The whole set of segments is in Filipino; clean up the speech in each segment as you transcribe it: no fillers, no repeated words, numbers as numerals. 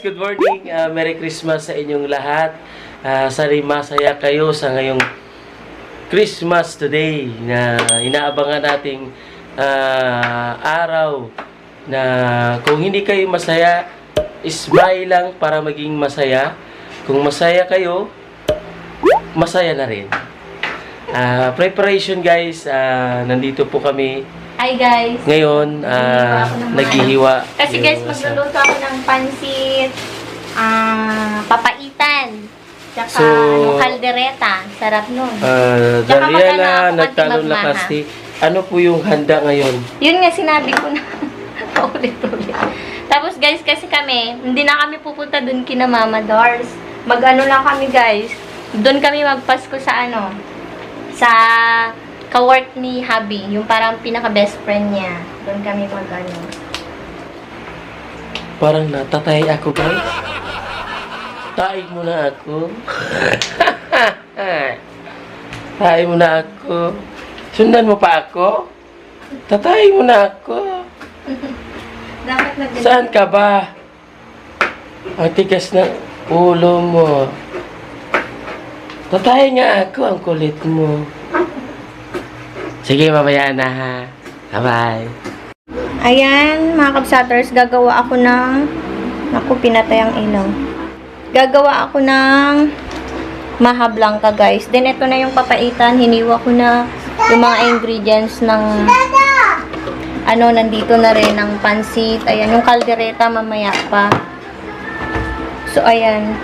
good morning. Merry Christmas sa inyong lahat. Sana masaya kayo sa ngayong Christmas today na inaabangan nating araw na kung hindi kayo masaya, smile lang para maging masaya. Kung masaya kayo, masaya na rin. Preparation guys, nandito po kami. Hi guys! Ngayon, naghihiwa. Kasi guys, magluluto ako ng pansit, papaitan, tsaka kaldereta. Sarap nun. Dariela, nagtanong na kasi, ano po yung handa ngayon? Yun nga, sinabi ko na ulit-ulit. Tapos guys, kasi kami, hindi na kami pupunta dun kina Mama Dors. Mag-ano lang kami guys. Doon kami magpasko sa sa ka-work ni Hubby, yung parang pinaka-best friend niya. Doon kami mag-ano. Parang natatay ako, guys. Tayo mo na ako. Tayo mo na ako. Sundan mo pa ako? Tatay mo na ako. Saan ka ba? Ang tigas ng ulo mo. Tatay nga ako, ang kulit mo. Sige, mamaya na ha. Bye-bye. Ayan, mga kabsaters, gagawa ako ng... Naku, pinatay ang ilaw. Gagawa ako ng maha blanca, guys. Then, ito na yung papaitan. Hiniwa ko na yung mga ingredients ng... nandito na rin ng pansit. Ayan, yung kaldereta mamaya pa. So, ayan.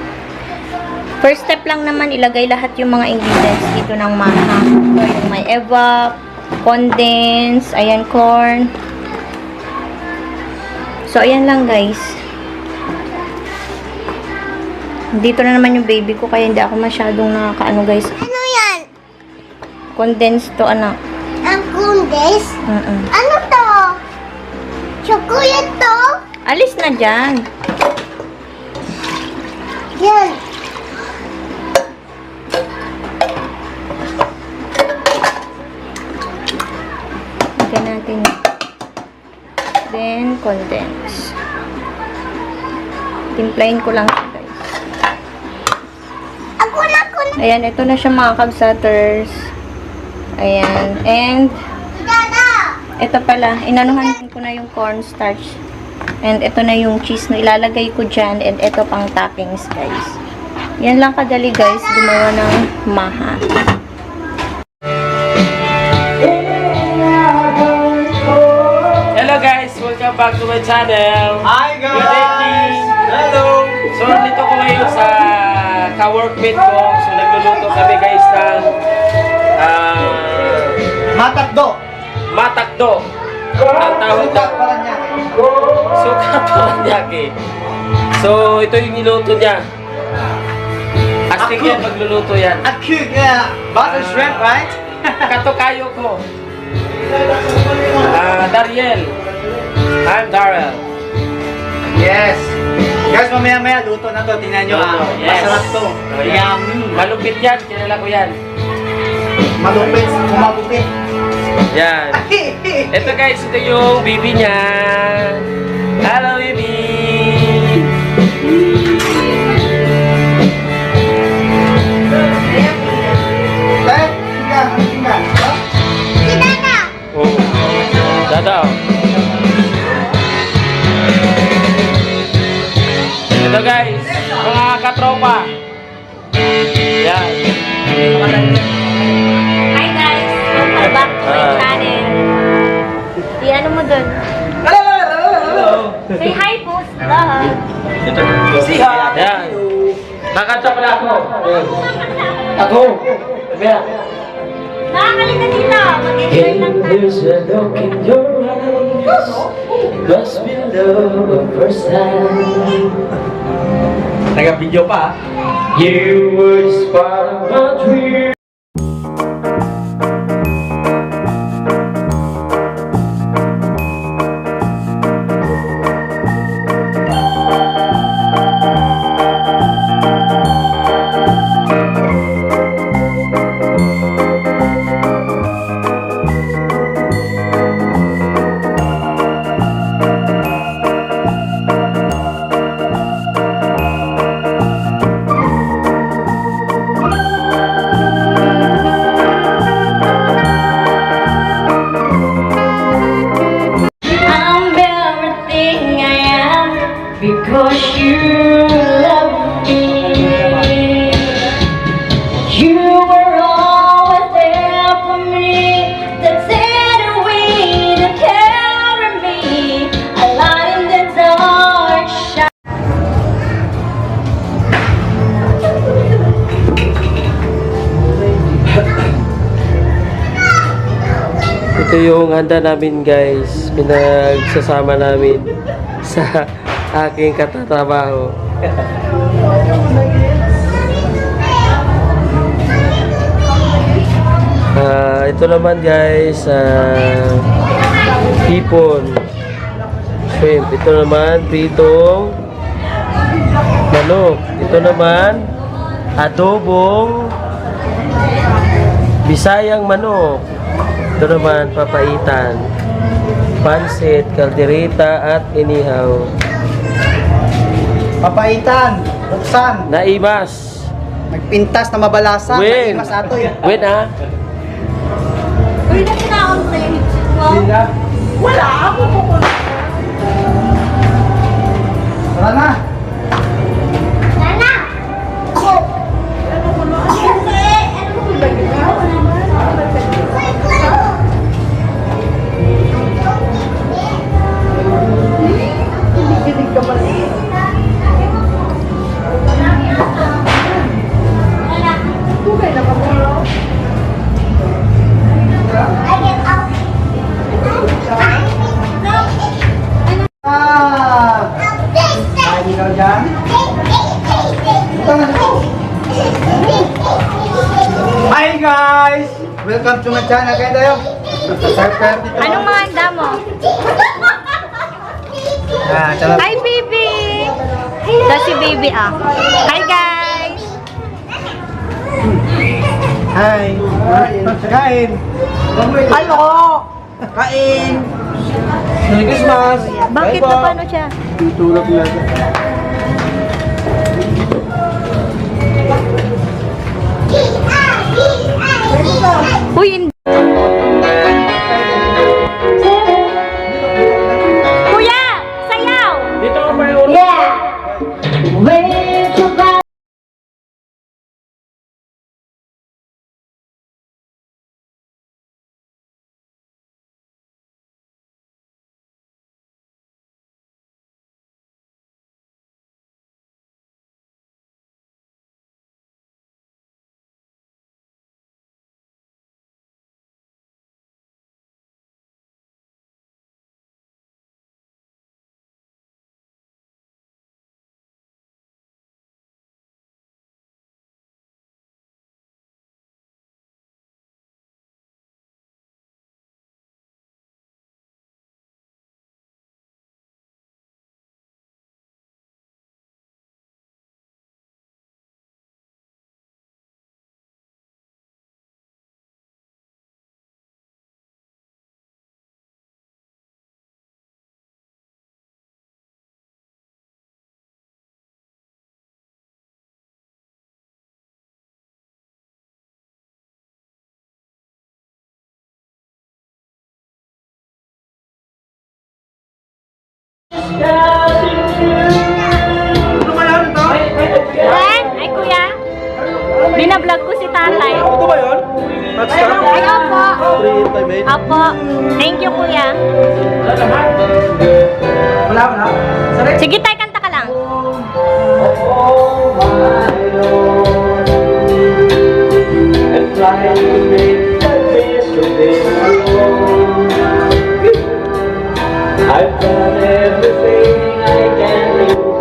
First step lang naman, ilagay lahat yung mga ingredients dito ng maha. So, yung may evap, condense, ayan, corn. So, ayan lang, guys. Dito na naman yung baby ko, kaya hindi ako masyadong nakakaano, guys. Ano yan? Condense to, anak. Ang kundes? Ano to? Chocolate to? Alis na dyan. Yan. Lagyan natin. Then, condense. Timplahin ko lang siya, guys. Ako na kundes. Ayan, ito na siya mga kabsaters. Ayan. And, ito pala, inanuhan ko na yung cornstarch. And ito na yung cheese na ilalagay ko dyan. And ito pang toppings, guys. Yan lang kadali, guys, gumawa ng maha. Hello guys! Welcome back to my channel. Hi guys! Good evening! Hello! So, nandito ko ngayon sa ka-workmate ko. So, nagluluto kami guys ng Matakdo! matakdo. Ang tawag Sukat daw. Paranaque. Sukat Paranaque. So, ito yung niluto niya. Astig yan, magluluto yan. At cute, yeah. Butter shrimp, right? Katokayo ko. Dariel. I'm Darrell. Yes. Guys, mamaya-maya luto na to. Tingnan nyo Yes. Masarap to. Yummy. Malupit yan, kilala ko yan. Malupit. Kumagupit. Yan. Ito guys, ito yung baby niya. Hello baby! Oh. Dada. Ito guys, mga katropa. Yan. Hi guys! Welcome back to my channel. Ano mo dun? Hello. Say hi po sa lahat. Si ha. Yan. Nakanta pala ako. Ako. Yan. Nakakalita dito. Mag-enjoy lang tayo. There's a look in your eyes. Must be love at first time. Taga-video pa. You were the spark of my dream. Ito yung handa namin guys. Pinagsasama namin sa aking katatrabaho. Ito naman guys, hipon, shrimp. Ito naman, pritong manok. Ito naman, adobong Bisayang manok. Ito naman, papaitan, pansit, kaldereta at inihaw. Papaitan, buksan, Naimas. magpintas na mabalasa, Win. maimas ato yun. Win ah. Uy, nakinakaon ko na yung headset mo. Wala ako pupunta. Tara na. Nana! Kain ikaw dyan. Ito na. Hi guys! Welcome to my channel. Kaya tayo. Anong mga handa mo? Charot. Hi, baby! Ito si baby, ah. Hi, guys! Hi. Kain. Hello. Kain. Merry Christmas. Bakit na paano siya? Tutulog lang. Uy, hindi. Kuya! Sayaw! Dito ka pa yung Ren? Ay, kuya? Binablog ko si tatay. Ito ba yun? Ay, opo. Opo. Thank you, kuya. Wala. Sorry. Sige, tay, kanta ka lang. I've done everything I can do.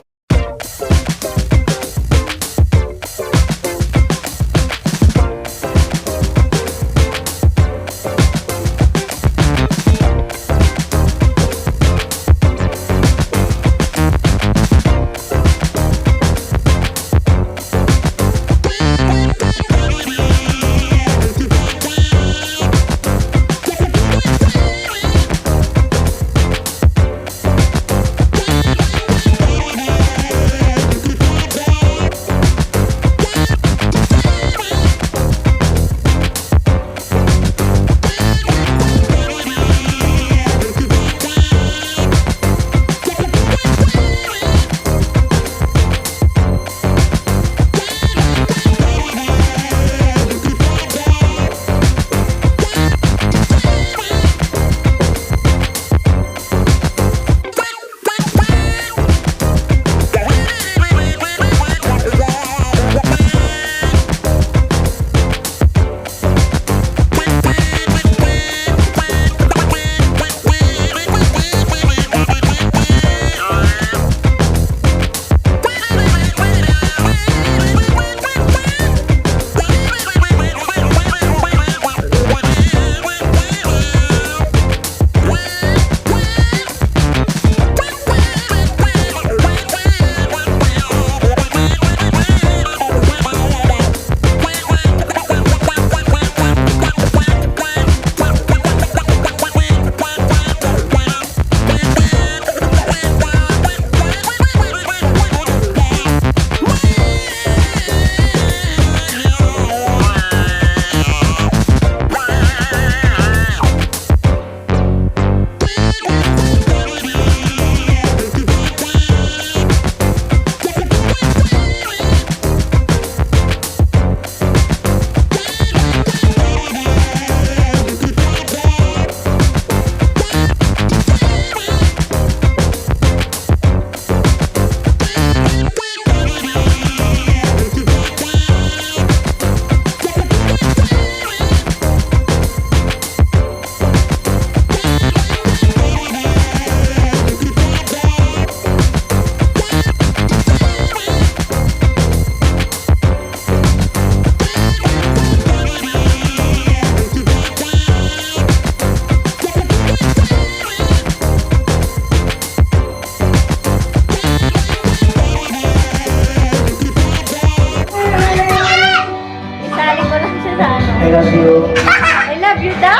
love you daw.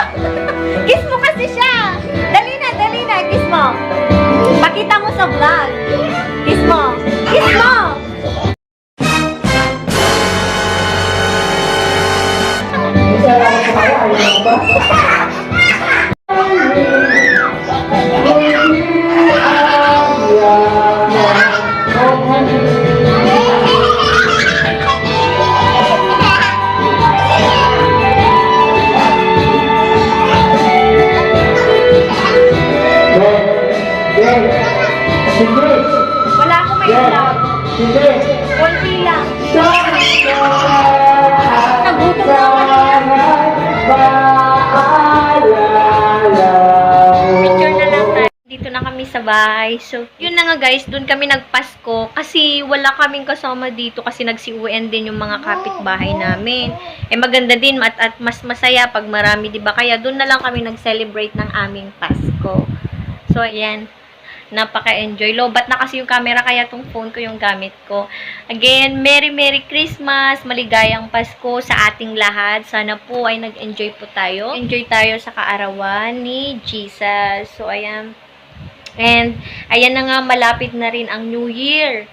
Kiss mo kasi siya. Dali na, kiss mo. Pakita mo sa vlog. Kiss mo. Kiss mo. Wala akong may love. Konti lang. Nagutom na ako. Picture na lang tayo. Dito na kami sa bahay. So, yun na nga guys, doon kami nagpasko kasi wala kaming kasama dito kasi nagsi-UN din yung mga kapitbahay namin. Eh maganda din at mas masaya pag marami, 'di ba? Kaya doon na lang kami nag-celebrate ng aming Pasko. So, ayan. Napaka-enjoy. Lobat na kasi yung camera kaya tong phone ko yung gamit ko. Again, Merry Christmas! Maligayang Pasko sa ating lahat. Sana po ay nag-enjoy po tayo. Enjoy tayo sa kaarawan ni Jesus. So, ayan. And, ayan na nga, malapit na rin ang New Year.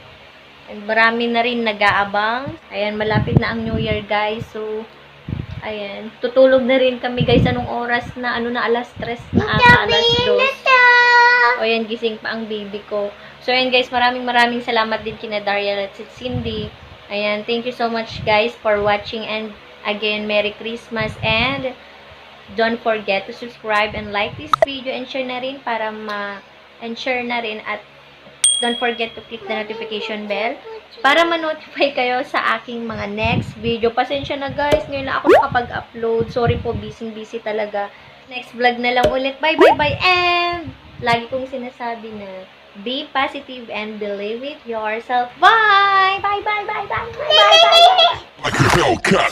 And marami na rin nag-aabang. Ayan, malapit na ang New Year, guys. So, ayan. Tutulog na rin kami, guys. Anong oras na? Alas 3 na ata, alas 2. O yan, gising pa ang baby ko. So ayan guys, maraming salamat din kina Daryl at Cindy. Ayan, thank you so much guys for watching and again, Merry Christmas and don't forget to subscribe and like this video and share na rin para at don't forget to click the notification bell para ma-notify kayo sa aking mga next video. Pasensya na guys, ngayon lang ako nakapag-upload. Sorry po, busy talaga. Next vlog na lang ulit. Bye and lagi kong sinasabi na be positive and believe it yourself. Bye! Bye! Like a Hellcat.